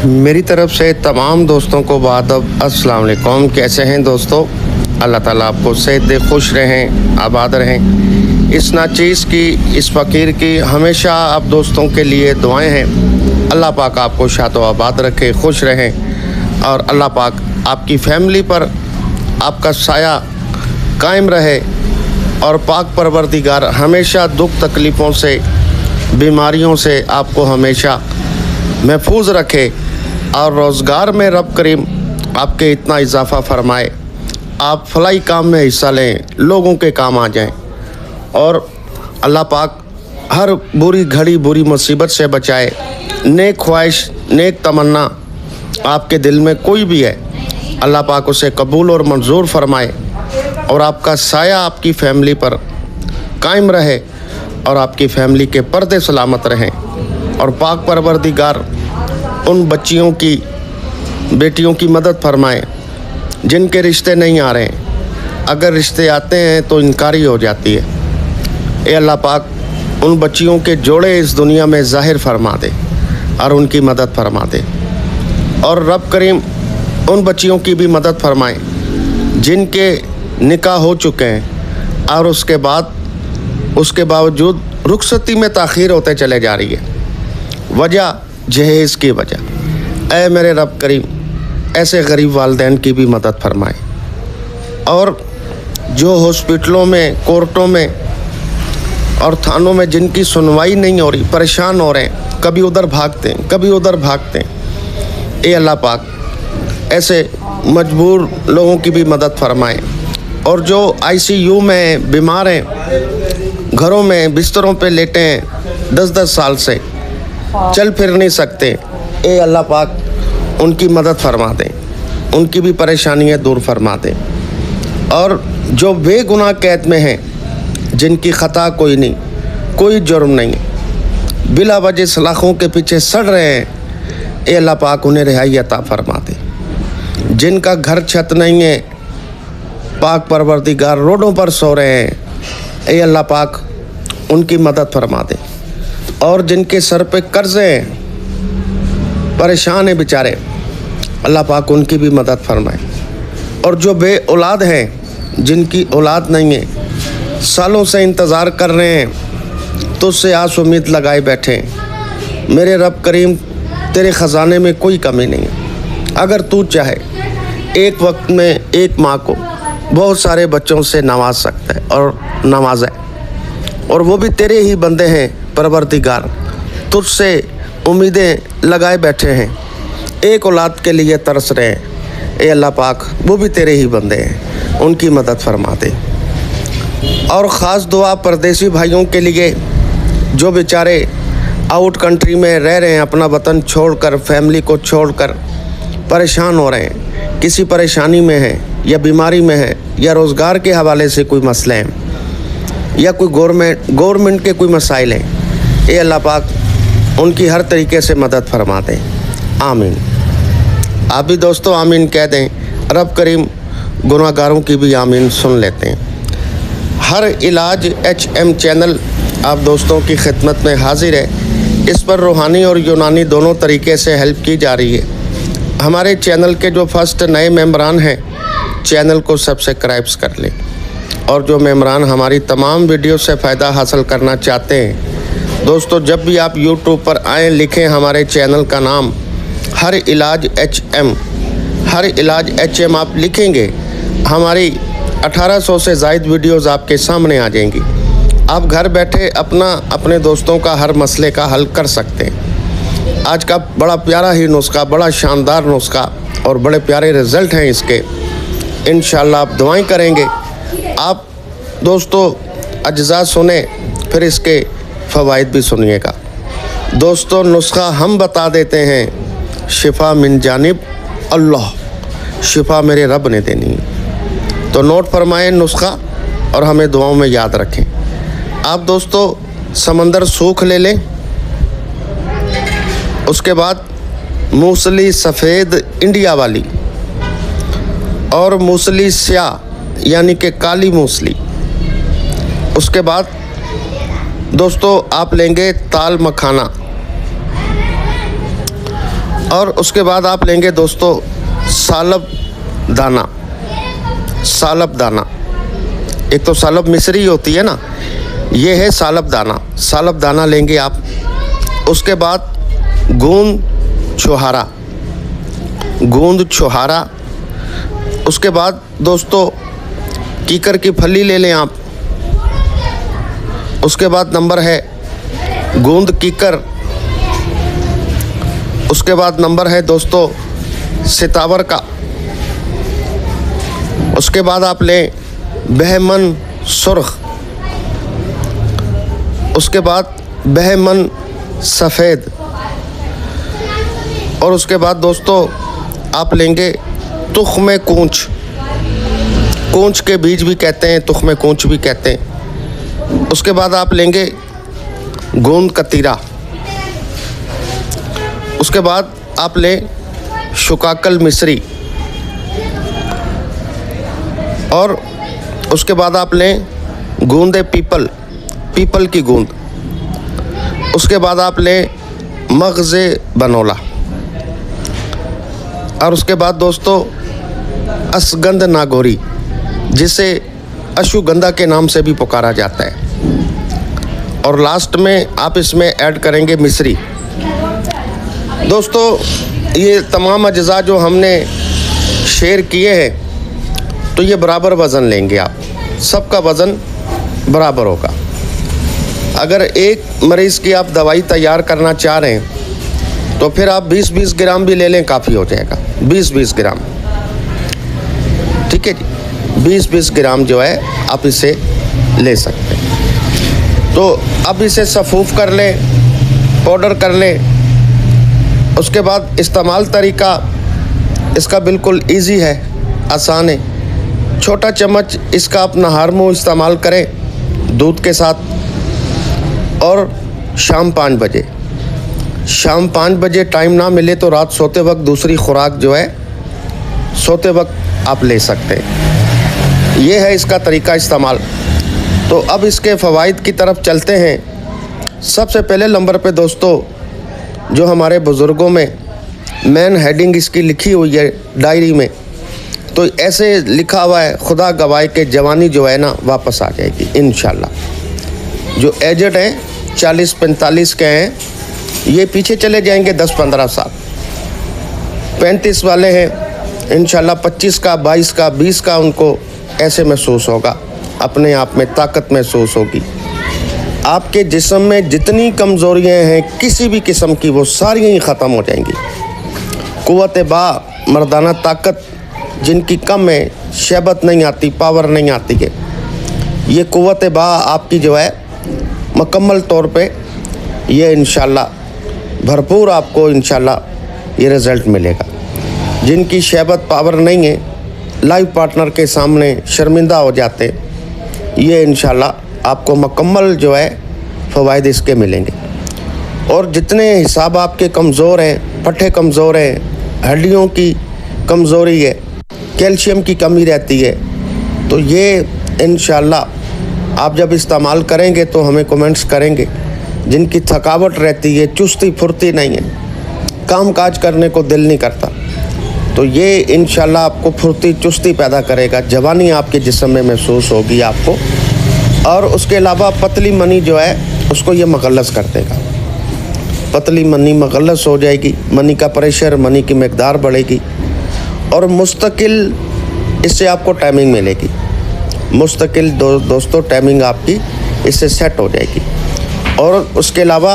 मेरी तरफ से तमाम दोस्तों को बादब अस्सलाम वालेकुम। कैसे हैं दोस्तों? अल्लाह ताला आपको सेहत दे, खुश रहें, आबाद रहें। इस नाचीज़ की, इस फ़कीर की हमेशा आप दोस्तों के लिए दुआएं हैं। अल्लाह पाक आपको शाद व आबाद रखे, खुश रहें और अल्लाह पाक आपकी फैमिली पर आपका साया कायम रहे और पाक परवरदिगार हमेशा दुख तकलीफ़ों से, बीमारियों से आपको हमेशा महफूज रखे और रोज़गार में रब करीम आपके इतना इजाफ़ा फरमाए, आप फलाई काम में हिस्सा लें, लोगों के काम आ जाएं और अल्लाह पाक हर बुरी घड़ी, बुरी मुसीबत से बचाए। नेक ख्वाहिश, नेक तमन्ना आपके दिल में कोई भी है, अल्लाह पाक उसे कबूल और मंजूर फरमाए और आपका साया आपकी फ़ैमिली पर कायम रहे और आपकी फ़ैमिली के पर्दे सलामत रहें और पाक परवरदिगार उन बच्चियों की, बेटियों की मदद फरमाए जिनके रिश्ते नहीं आ रहे हैं। अगर रिश्ते आते हैं तो इनकारी हो जाती है। ए अल्लाह पाक उन बच्चियों के जोड़े इस दुनिया में ज़ाहिर फरमा दे और उनकी मदद फरमा दे और रब करीम उन बच्चियों की भी मदद फरमाए जिनके निकाह हो चुके हैं और उसके बावजूद रुखसती में ताख़ीर होते चले जा रही है। वजह जहेज़ की वजह। ऐ मेरे रब करीम ऐसे गरीब वालिदैन की भी मदद फरमाए और जो हॉस्पिटलों में, कोर्टों में और थानों में जिनकी सुनवाई नहीं हो रही, परेशान हो रहे हैं, कभी उधर भागते हैं, कभी उधर भागते हैं। ए अल्लाह पाक ऐसे मजबूर लोगों की भी मदद फरमाए और जो ICU में बीमार हैं, घरों में बिस्तरों पे लेटे हैं 10-10 साल से, चल फिर नहीं सकते, ए अल्लाह पाक उनकी मदद फरमा दें, उनकी भी परेशानियाँ दूर फरमा दें और जो बेगुनाह कैद में हैं, जिनकी ख़ता कोई नहीं, कोई जुर्म नहीं, बिला वजह सलाखों के पीछे सड़ रहे हैं, ए अल्लाह पाक उन्हें रिहाई अता फरमा दें। जिनका घर छत नहीं है, पाक परवरदिगार रोडों पर सो रहे हैं, ए अल्लाह पाक उनकी मदद फरमा दें और जिनके सर पे कर्ज़े हैं, परेशान हैं बेचारे, अल्लाह पाक उनकी भी मदद फरमाए और जो बे औलाद हैं, जिनकी औलाद नहीं है, सालों से इंतज़ार कर रहे हैं, तो उससे आस उम्मीद लगाए बैठे हैं। मेरे रब करीम तेरे ख़जाने में कोई कमी नहीं है। अगर तू चाहे एक वक्त में एक माँ को बहुत सारे बच्चों से नवाज सकता है और नवाजा है और वो भी तेरे ही बंदे हैं परवरदिगार, तुझसे उम्मीदें लगाए बैठे हैं, एक औलाद के लिए तरस रहे हैं। ए अल्लाह पाक वो भी तेरे ही बंदे हैं, उनकी मदद फरमा दे और ख़ास दुआ परदेसी भाइयों के लिए जो बेचारे आउट कंट्री में रह रहे हैं, अपना वतन छोड़कर, फैमिली को छोड़कर परेशान हो रहे हैं, किसी परेशानी में हैं या बीमारी में हैं या रोज़गार के हवाले से कोई मसले हैं या कोई गवर्नमेंट के कोई मसाइल हैं। ए अल्लाह पाक उनकी हर तरीके से मदद फरमा दें। आमीन। आप भी दोस्तों आमीन कह दें। रब करीम गुनाहगारों की भी आमीन सुन लेते हैं। हर इलाज HM चैनल आप दोस्तों की खिदमत में हाजिर है। इस पर रूहानी और यूनानी दोनों तरीके से हेल्प की जा रही है। हमारे चैनल के जो फर्स्ट नए मेंबरान हैं, चैनल को सब्सक्राइब कर लें और जो मेंबरान हमारी तमाम वीडियो से फ़ायदा हासिल करना चाहते हैं, दोस्तों जब भी आप YouTube पर आएँ, लिखें हमारे चैनल का नाम हर इलाज HM, हर इलाज HM आप लिखेंगे, हमारी 1800 से ज़ायद वीडियोज़ आपके सामने आ जाएंगी। आप घर बैठे अपने दोस्तों का हर मसले का हल कर सकते हैं। आज का बड़ा प्यारा ही नुस्खा, बड़ा शानदार नुस्खा और बड़े प्यारे रिज़ल्ट हैं इसके। इंशाअल्लाह आप दुआएं करेंगे। आप दोस्तों अज्जा सुने, फिर इसके फ़वाइद भी सुनिएगा। दोस्तों नुस्खा हम बता देते हैं, शिफा मिन जानिब अल्लाह, शिफा मेरे रब ने देनी है। तो नोट फरमाएं नुस्खा और हमें दुआओं में याद रखें। आप दोस्तों समंदर सूख ले लें, उसके बाद मूसली सफ़ेद इंडिया वाली और मूसली स्याह यानी कि काली मूसली, उसके बाद दोस्तों आप लेंगे ताल मखाना और उसके बाद आप लेंगे दोस्तों सालब दाना। सालब दाना, एक तो सालब मिश्री होती है ना, ये है सालब दाना। सालब दाना लेंगे आप। उसके बाद गूंद छुहारा, गूंद छुहारा। उसके बाद दोस्तों कीकर की फली ले लें आप। उसके बाद नंबर है गूंद कीकर। उसके बाद नंबर है दोस्तों सितावर का। उसके बाद आप लें बहमन सुर्ख। उसके बाद बहमन सफ़ेद। और उसके बाद दोस्तों आप लेंगे तुख्म कूंच। कूंच के बीज भी कहते हैं, तुख्म कूंच भी कहते हैं। उसके बाद आप लेंगे गोंद कतीरा। उसके बाद आप लें शुकाकल मिश्री। और उसके बाद आप लें गूंदे पीपल, पीपल की गूंद। उसके बाद आप लें मगज़े बनोला। और उसके बाद दोस्तों असगंध नागौरी, जिसे अश्वगंधा के नाम से भी पुकारा जाता है। और लास्ट में आप इसमें ऐड करेंगे मिश्री। दोस्तों ये तमाम अज्जा जो हमने शेयर किए हैं, तो ये बराबर वज़न लेंगे आप, सबका वज़न बराबर होगा। अगर एक मरीज़ की आप दवाई तैयार करना चाह रहे हैं तो फिर आप 20-20 ग्राम भी ले लें, काफ़ी हो जाएगा। 20-20 ग्राम, ठीक है जी। 20-20 ग्राम जो है आप इसे ले सकते हैं। तो अब इसे सफ़ूफ़ कर लें, पाउडर कर लें। उसके बाद इस्तेमाल तरीका इसका बिल्कुल इजी है, आसान है। छोटा चम्मच इसका आप नहार मुँह इस्तेमाल करें दूध के साथ। और शाम 5 बजे, शाम 5 बजे टाइम ना मिले तो रात सोते वक्त दूसरी खुराक जो है सोते वक्त आप ले सकते हैं। ये है इसका तरीका इस्तेमाल। तो अब इसके फ़वाइद की तरफ चलते हैं। सबसे पहले नंबर पे दोस्तों, जो हमारे बुज़ुर्गों में मेन हेडिंग इसकी लिखी हुई है डायरी में, तो ऐसे लिखा हुआ है, खुदा गवाह के जवानी जो है ना वापस आ जाएगी इंशाल्लाह। जो एजेड हैं 40-45 के हैं, ये पीछे चले जाएंगे 10-15 साल। 35 वाले हैं इंशाल्लाह 25 का, 22 का, 20 का उनको ऐसे महसूस होगा, अपने आप में ताकत महसूस होगी। आपके जिस्म में जितनी कमज़ोरियाँ हैं किसी भी किस्म की, वो सारी ही ख़त्म हो जाएंगी। क़ुव्वत बा, मर्दाना ताकत जिनकी कम है, शहबत नहीं आती, पावर नहीं आती है, ये क़ुव्वत बा आपकी जो है मुकम्मल तौर पे ये इंशाल्लाह भरपूर आपको इंशाल्लाह ये रिज़ल्ट मिलेगा। जिनकी शहबत पावर नहीं है, लाइफ पार्टनर के सामने शर्मिंदा हो जाते, ये इंशाल्लाह आपको मुकम्मल जो है फ़वाइद इसके मिलेंगे। और जितने हिसाब आपके कमज़ोर हैं, पट्टे कमज़ोर हैं, हड्डियों की कमज़ोरी है, कैल्शियम की कमी रहती है, तो ये इंशाल्लाह आप जब इस्तेमाल करेंगे तो हमें कमेंट्स करेंगे। जिनकी थकावट रहती है, चुस्ती फुर्ती नहीं है, काम काज करने को दिल नहीं करता, तो ये इंशाल्लाह आपको फुर्ती चुस्ती पैदा करेगा। जवानी आपके जिस्म में महसूस होगी आपको। और उसके अलावा पतली मनी जो है उसको ये मगल्लस कर देगा। पतली मनी मगल्लस हो जाएगी, मनी का प्रेशर, मनी की मकदार बढ़ेगी। और मुस्तकिल इससे आपको टाइमिंग मिलेगी। मुस्तकिल दोस्तों टाइमिंग आपकी इससे सेट हो जाएगी। और उसके अलावा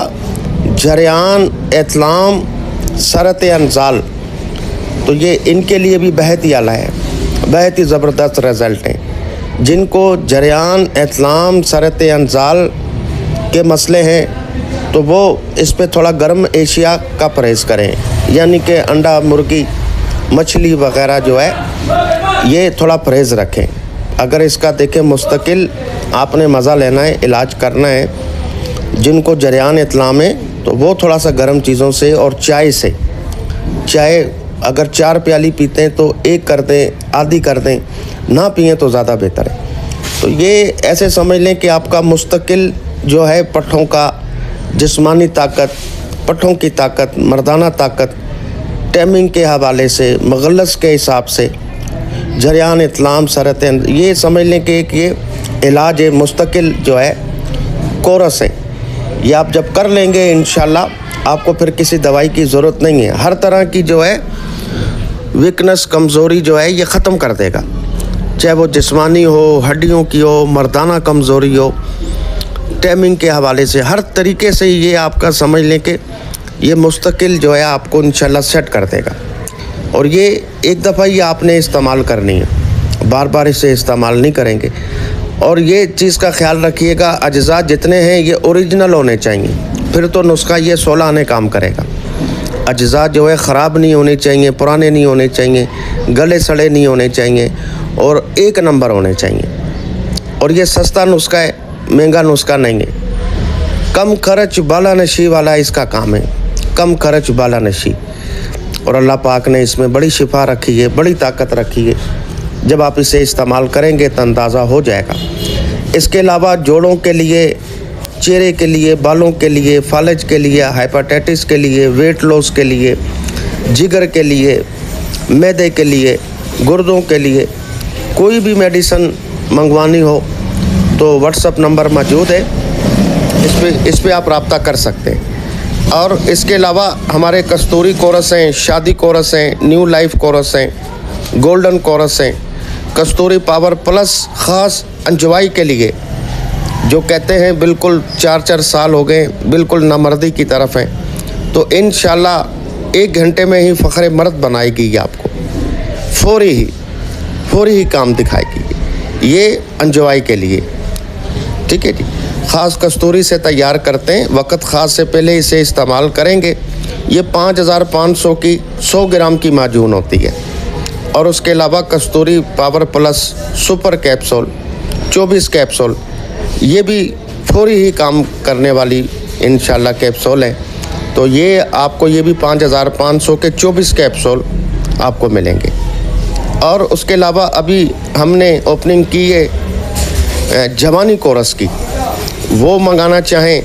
जरियान, इत्लाम, सरत अनजाल, तो ये इनके लिए भी बेहद ही आला है, बेहद ही ज़बरदस्त रिज़ल्ट हैं। जिनको जरियान, इत्लाम, सरत अनजाल के मसले हैं तो वो इस पे थोड़ा गर्म एशिया का परहेज़ करें, यानी कि अंडा, मुर्गी, मछली वग़ैरह जो है ये थोड़ा परहेज़ रखें। अगर इसका देखें मुस्तकिल आपने मज़ा लेना है, इलाज करना है, जिनको जरियान इत्लाम है तो वो थोड़ा सा गर्म चीज़ों से और चाय से, चाय अगर 4 प्याली पीते हैं तो 1 कर दें, आधी कर दें, ना पिएं तो ज़्यादा बेहतर है। तो ये ऐसे समझ लें कि आपका मुस्तकिल जो है पट्ठों का जिस्मानी ताकत, पट्ठों की ताकत, मर्दाना ताकत, टाइमिंग के हवाले से, मगलस के हिसाब से, जरियान इतलाम सरतन, ये समझ लें कि एक ये इलाज है, मुस्तकिल जो है कोर्स है। ये आप जब कर लेंगे इंशाल्लाह आपको फिर किसी दवाई की ज़रूरत नहीं है। हर तरह की जो है वीकनेस, कमज़ोरी जो है ये ख़त्म कर देगा, चाहे वो जिस्मानी हो, हड्डियों की हो, मर्दाना कमज़ोरी हो। टाइमिंग के हवाले से हर तरीके से ये आपका समझ लें कि ये मुस्तकिल जो है आपको इंशाल्लाह सेट कर देगा। और ये एक दफ़ा ही आपने इस्तेमाल करनी है, बार बार इसे इस्तेमाल नहीं करेंगे। और ये चीज़ का ख्याल रखिएगा, अज्जा जितने हैं ये ओरिजिनल होने चाहिए, फिर तो नुस्खा ये 16 आने काम करेगा। अज्जा जो है ख़राब नहीं होने चाहिए, पुराने नहीं होने चाहिए, गले सड़े नहीं होने चाहिए और एक नंबर होने चाहिए। और ये सस्ता नुस्खा है, महंगा नुस्खा नहीं है। कम खर्च बाला नशी वाला इसका काम है, कम खर्च बाला नशी। और अल्लाह पाक ने इसमें बड़ी शिफा रखी है, बड़ी ताकत रखी है। जब आप इसे इस्तेमाल करेंगे तो अंदाज़ा हो जाएगा। इसके अलावा जोड़ों के लिए, चेहरे के लिए, बालों के लिए, फालज के लिए, हाइपरटाइटिस के लिए, वेट लॉस के लिए, जिगर के लिए, मैदे के लिए, गुर्दों के लिए, कोई भी मेडिसिन मंगवानी हो तो व्हाट्सअप नंबर मौजूद है, इस पे आप रब्ता कर सकते हैं। और इसके अलावा हमारे कस्तूरी कोरस हैं, शादी कोरस हैं, न्यू लाइफ कोरस हैं, गोल्डन कोरस हैं, कस्तूरी पावर प्लस ख़ास अंजवाई के लिए, जो कहते हैं बिल्कुल 4-4 साल हो गए बिल्कुल नामर्दी की तरफ हैं, तो इंशाल्लाह 1 घंटे में ही फ़ख्र मर्द बनाएगी ये आपको, फौरी ही काम दिखाएगी। ये अंजवाई के लिए, ठीक है जी। ख़ास कस्तूरी से तैयार करते हैं, वक्त ख़ास से पहले इसे इस्तेमाल करेंगे। ये 5500 की 100 ग्राम की माजून होती है। और उसके अलावा Kasturi power plus super capsule 24 capsule, ये भी फौरी ही काम करने वाली इंशाल्लाह कैप्सूल है। तो ये आपको ये भी 5500 के 24 कैप्सूल आपको मिलेंगे। और उसके अलावा अभी हमने ओपनिंग की है जवानी कोरस की, वो मंगाना चाहें,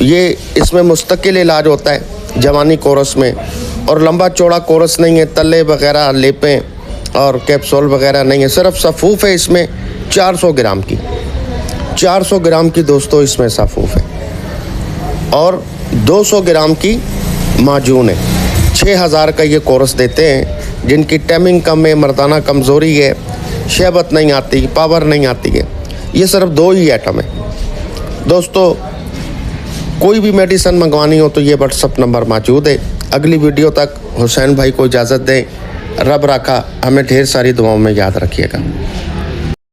ये इसमें मुस्तकिल इलाज होता है जवानी कोरस में। और लंबा चौड़ा कोरस नहीं है, तले वगैरह, लेपें और कैप्सूल वगैरह नहीं है, सिर्फ सफ़ूफ़ है इसमें 400 ग्राम की, 400 ग्राम की दोस्तों इसमें सफ़ूफ़ है। और 200 ग्राम की माजून है। 6000 का ये कोरस देते हैं। जिनकी टाइमिंग कम है, मर्दाना कमज़ोरी है, शहबत नहीं आती, पावर नहीं आती है, ये सिर्फ 2 ही आइटम है दोस्तों। कोई भी मेडिसिन मंगवानी हो तो ये व्हाट्सअप नंबर मौजूद है। अगली वीडियो तक हुसैन भाई को इजाज़त दें। रब रखा, हमें ढेर सारी दुआओं में याद रखिएगा।